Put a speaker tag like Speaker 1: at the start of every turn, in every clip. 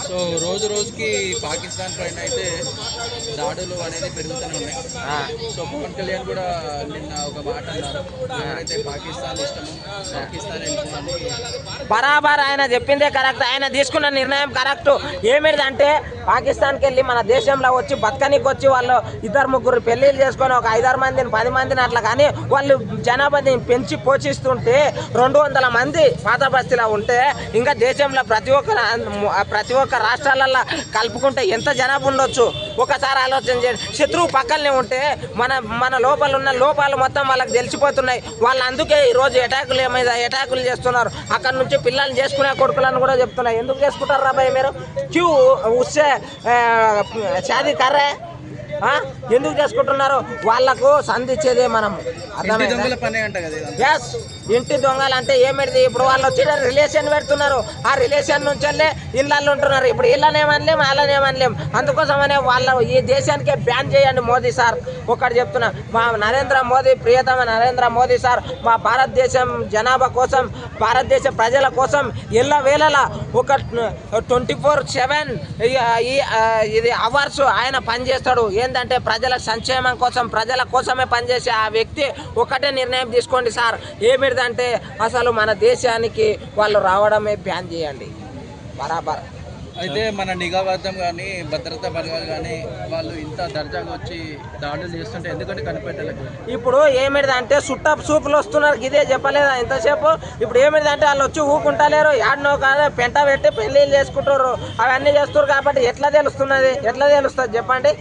Speaker 1: So రోజు రోజుకి పాకిస్తాన్ పైన అయితే దాడులు అనేది పెరుగుతూనే ఉన్నాయి. సో పవన్ కళ్యాణ్ కూడా నిన్న ఒక మాట అన్నారు, ఎవరైతే పాకిస్తాన్ ఇష్టమో పాకిస్తాన్ వెళ్ళిపోవాలి.
Speaker 2: బరాబర్ ఆయన చెప్పిందే కరెక్ట్, ఆయన తీసుకున్న నిర్ణయం కరెక్ట్. ఏమిటంటే పాకిస్తాన్కి వెళ్ళి మన దేశంలో వచ్చి బతకనికి వచ్చి వాళ్ళు 2-3 పెళ్ళిళ్ళు చేసుకొని ఒక 5-6 మందిని 10 మందిని అట్లా, కానీ వాళ్ళు జనాభాని పెంచి పోషిస్తుంటే 200 మంది పాత బస్తీలో ఉంటే ఇంకా దేశంలో ప్రతి ఒక్క రాష్ట్రాలలో కలుపుకుంటే ఎంత జనాభా ఉండొచ్చు ఒకసారి ఆలోచన చేయండి. శత్రువు పక్కనే ఉంటే మన లోపల ఉన్న లోపాలు మొత్తం వాళ్ళకి తెలిసిపోతున్నాయి. వాళ్ళు అందుకే ఈరోజు అటాకులు చేస్తున్నారు. అక్కడ నుంచి పిల్లల్ని చేసుకునే కొడుకులను కూడా చెప్తున్నారు. ఎందుకు చేసుకుంటారు రాబాయ్ మీరు? క్యూ ఉస్సే షాదీ కర్రే ఎందుకు చేసుకుంటున్నారు? వాళ్లకు సంధించేదే మనం. ఎస్, ఇంటి దొంగలు అంటే ఏమిటి? ఇప్పుడు వాళ్ళు వచ్చి రిలేషన్ పెడుతున్నారు, ఆ రిలేషన్ నుంచి వెళ్ళి ఇళ్ళల్లో ఉంటున్నారు. ఇప్పుడు ఇళ్ళనేమనలేం వాళ్ళనేమనలేం. అందుకోసమనే ఈ దేశానికే బ్యాన్ చేయండి మోదీ సార్. ఒకటి చెప్తున్నా, మా ప్రియతమ నరేంద్ర మోదీ సార్ మా భారతదేశం జనాభా కోసం, భారతదేశ ప్రజల కోసం ఎల్లవేళలా ఒక 24/7 ఇది అవర్స్ ఆయన పనిచేస్తాడు. ఏంటంటే ప్రజల సంక్షేమం కోసం, ప్రజల కోసమే పనిచేసే ఆ వ్యక్తి ఒకటే నిర్ణయం తీసుకోండి సార్. ఏమిటంటే అసలు మన దేశానికి వాళ్ళు రావడమే బ్యాన్ చేయండి. బరాబర్.
Speaker 1: అయితే మన నిఘా వర్గం కానీ భద్రతా బలగాలు కానీ వాళ్ళు ఇంత దర్జాగా వచ్చి దాడులు చేస్తుంటే ఎందుకంటే కనిపెట్టలేదు.
Speaker 2: ఇప్పుడు ఏమిటిదంటే సూపులు వస్తున్నారు, ఇదే చెప్పలేదా ఇంతసేపు? ఇప్పుడు ఏమిటిదంటే వాళ్ళు వచ్చి ఊకుంటలేరు, యాడ్నో కాదు పెంట పెట్టి పెళ్ళిళ్ళు చేసుకుంటారు, అవన్నీ చేస్తారు. కాబట్టి ఎట్లా తెలుస్తుంది చెప్పండి?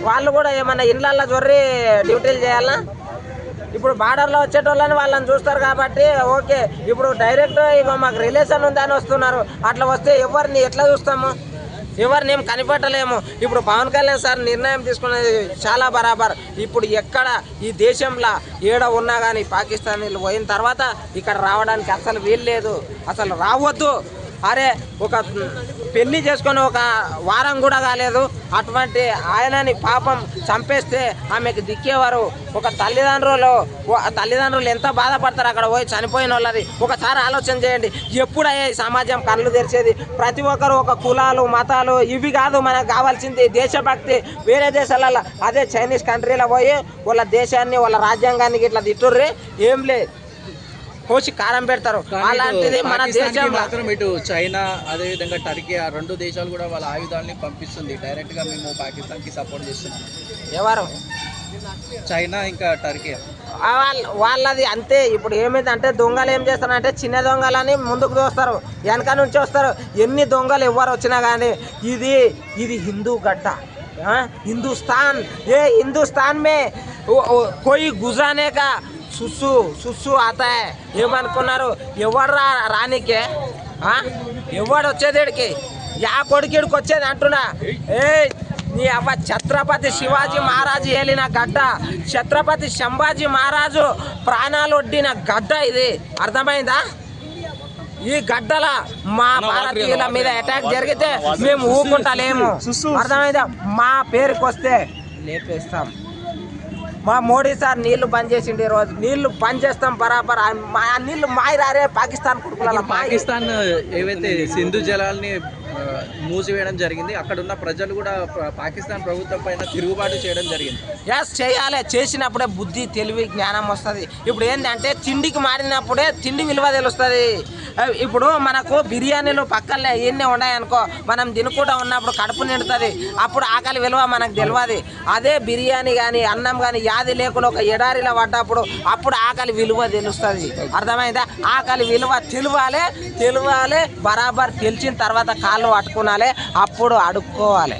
Speaker 2: వాళ్ళు కూడా ఏమన్నా ఇళ్ళల్లో జొర్రి డ్యూటీలు చేయాలా? ఇప్పుడు బార్డర్లో వచ్చేటోళ్ళని వాళ్ళని చూస్తారు కాబట్టి ఓకే. ఇప్పుడు డైరెక్ట్ ఇక మాకు రిలేషన్ ఉందని వస్తున్నారు. అట్లా వస్తే ఎవరిని ఎట్లా చూస్తాము? ఎవరిని ఏం కనిపెట్టలేము. ఇప్పుడు పవన్ కళ్యాణ్ సార్ నిర్ణయం తీసుకున్నది చాలా బరాబర్. ఇప్పుడు ఎక్కడ ఈ దేశంలో ఏడ ఉన్నా కానీ పాకిస్తాన్ పోయిన తర్వాత ఇక్కడ రావడానికి అసలు వీల్లేదు, అసలు రావద్దు. అరే ఒక పెళ్లి చేసుకొని ఒక వారం కూడా కాలేదు, అటువంటి ఆయనని పాపం చంపేస్తే ఆమెకు దిక్కేవారు. ఒక తల్లిదండ్రులు ఎంత బాధపడతారు అక్కడ పోయి చనిపోయిన వాళ్ళది. ఒకసారి ఆలోచన చేయండి. ఎప్పుడయ్యా ఈ సమాజం కళ్ళు తెరిచేది? ప్రతి ఒక్కరు ఒక కులాలు మతాలు ఇవి కాదు మనకు కావాల్సింది, దేశభక్తి. వేరే దేశాలలో అదే చైనీస్ కంట్రీలో పోయి వాళ్ళ దేశాన్ని వాళ్ళ రాజ్యాంగాన్ని ఇట్లా తిట్టుర్రి, ఏం లేదు కోసి కారం పెడతారు. అలాంటిది మన దేశం
Speaker 1: మాత్రం ఇటు చైనా అదేవిధంగా టర్కీ ఆ 2 దేశాలు కూడా వాళ్ళ ఆయుధాలని పంపిస్తుంది డైరెక్ట్ గా. మేము పాకిస్తాన్ కి సపోర్ట్ చేస్తున్నాం.
Speaker 2: ఎవరు?
Speaker 1: చైనా ఇంకా టర్కీ
Speaker 2: వాళ్ళది అంతే. ఇప్పుడు ఏమైందంటే దొంగలు ఏం చేస్తారంటే చిన్న దొంగలని ముందుకు దోస్తారు, వెనక నుంచి వస్తారు. ఎన్ని దొంగలు ఎవరు వచ్చినా కానీ ఇది హిందూ గడ్డ, హిందుస్థాన్. హిందుస్థాన్ మే కోయి గుజరానే కా సుస్సు ఆతాయ్. ఏమనుకున్నారు? ఎవరు రానికే? ఎవడు వచ్చేదేడికి? యా కొడుకేడికి వచ్చేది అంటున్నా. నీ అవ్వ ఛత్రపతి శివాజీ మహారాజు ఏలిన గడ్డ, ఛత్రపతి సంభాజీ మహారాజు ప్రాణాలు ఒడ్డిన గడ్డ ఇది. అర్థమైందా? ఈ గడ్డల మా భారతీయుల మీద అటాక్ జరిగితే మేము ఊకుంటలేము. అర్థమైందా? మా పేరుకి వస్తే లేపేస్తాం. మా మోడీ సార్ నీళ్లు బంద్ చేసిండు. ఈరోజు నీళ్లు బంద్ చేస్తాం బరాబర్. ఆ నీళ్లు మాయిరారే పాకిస్తాన్ కొడుకుల.
Speaker 1: పాకిస్తాన్ ఏవైతే సింధు జలాల్ని మూసివేయడం జరిగింది, అక్కడ ఉన్న ప్రజలు కూడా పాకిస్తాన్ ప్రభుత్వం పైన తిరుగుబాటు చేయడం జరిగింది.
Speaker 2: ఎస్, చేయాలి. చేసినప్పుడే బుద్ధి తెలివి జ్ఞానం వస్తుంది. ఇప్పుడు ఏంటంటే తిండికి మారినప్పుడే తిండి విలువ తెలుస్తుంది. ఇప్పుడు మనకు బిర్యానీలు పక్కనే ఎన్ని ఉన్నాయనుకో, మనం తినుకుంటూ ఉన్నప్పుడు కడుపు నిండుతుంది, అప్పుడు ఆకలి విలువ మనకు తెలియదు. అదే బిర్యానీ కానీ అన్నం కానీ యాది లేకుండా ఒక ఎడారిలో పడ్డప్పుడు అప్పుడు ఆకలి విలువ తెలుస్తుంది. అర్థమైందా? ఆకలి విలువ తెలియాలి బరాబర్. తెలిసిన తర్వాత కాళ్ళు పట్టుకోవాలి, అప్పుడు అడుక్కోవాలి.